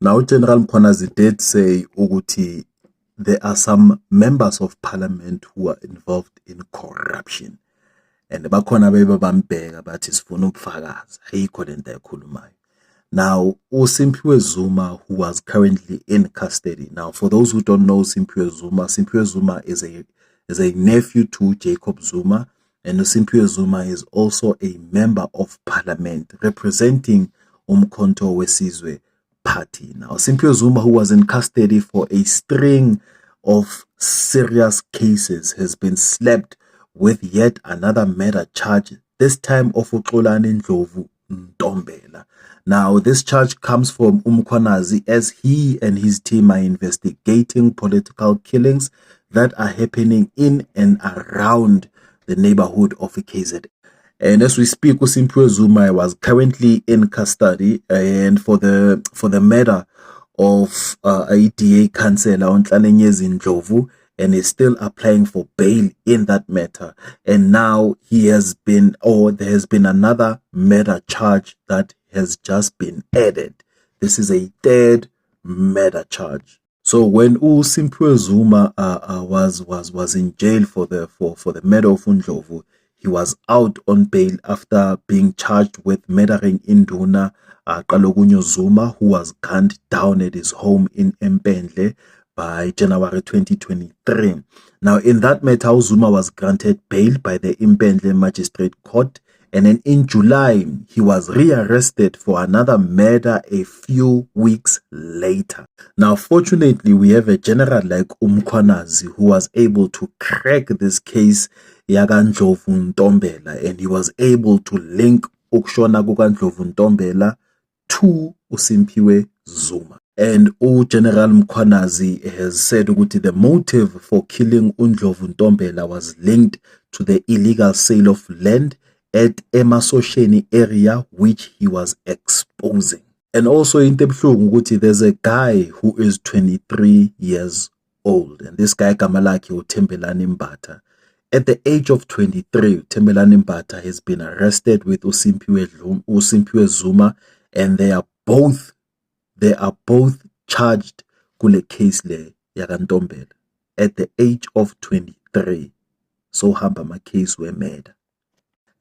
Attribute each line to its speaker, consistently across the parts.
Speaker 1: Now, General Mkhwanazi did say ukuthi there are some members of parliament who are involved in corruption. And bakhona bebabambeka bathi sifuna ubufakazi ayikho lento ayikhulumayo. Now, uSimphiwe Zuma, who was currently in custody. Now, for those who don't know Simphiwe Zuma is a nephew to Jacob Zuma, and Simphiwe Zuma is also a member of parliament representing Umkhonto weSizwe party. Now, Simphiwe Zuma, who was in custody for a string of serious cases, has been slapped with yet another murder charge, this time of uXolani Ndlovu Ntombela. Now, this charge comes from Mkhwanazi as he and his team are investigating political killings that are happening in and around the neighborhood of KZN. And as we speak, Simphiwe Zuma was currently in custody, and for the murder of ADA councillor Nhlanhlenyezi Ndlovu, and is still applying for bail in that matter. And now there has been another murder charge that has just been added. This is a third murder charge. So when Simphiwe Zuma was in jail for the murder of Ndlovu, he was out on bail after being charged with murdering Induna Qalogunyo Zuma, who was gunned down at his home in Mpendle by January 2023. Now, in that matter, Zuma was granted bail by the Mpendle Magistrate Court, and then in July, he was rearrested for another murder a few weeks later. Now, fortunately, we have a general like Mkhwanazi who was able to crack this case yaKaNdlovu Ntombela, and he was able to link ukushona kukaNdlovu Ntombela to uSimphiwe Zuma. And General Mkhwanazi has said that the motive for killing uNdlovu Ntombela was linked to the illegal sale of land at Emasosheni area, which he was exposing. And also in Tebhlungu, there's a guy who is 23 years old, and this guy Kamalaki Thembelani Mbatha. At the age of 23, Thembelani Mbatha has been arrested with uSimphiwe Zuma, and they are both charged kule case le yaKaNtombela at the age of 23. So hamba ma case were murder.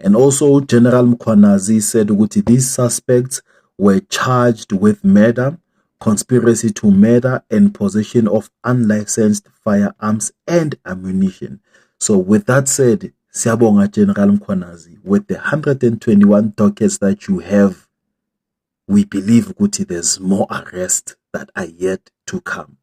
Speaker 1: And also General Mkhwanazi said that these suspects were charged with murder, conspiracy to murder, and possession of unlicensed firearms and ammunition. So with that said, siyabonga General Mkhwanazi, with the 121 dockets that you have, we believe that there's more arrests that are yet to come.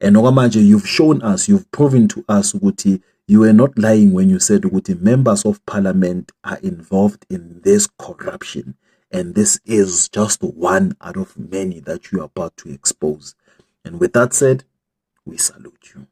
Speaker 1: And Ogamanje, you've shown us, you've proven to us that you were not lying when you said that members of parliament are involved in this corruption. And this is just one out of many that you are about to expose. And with that said, we salute you.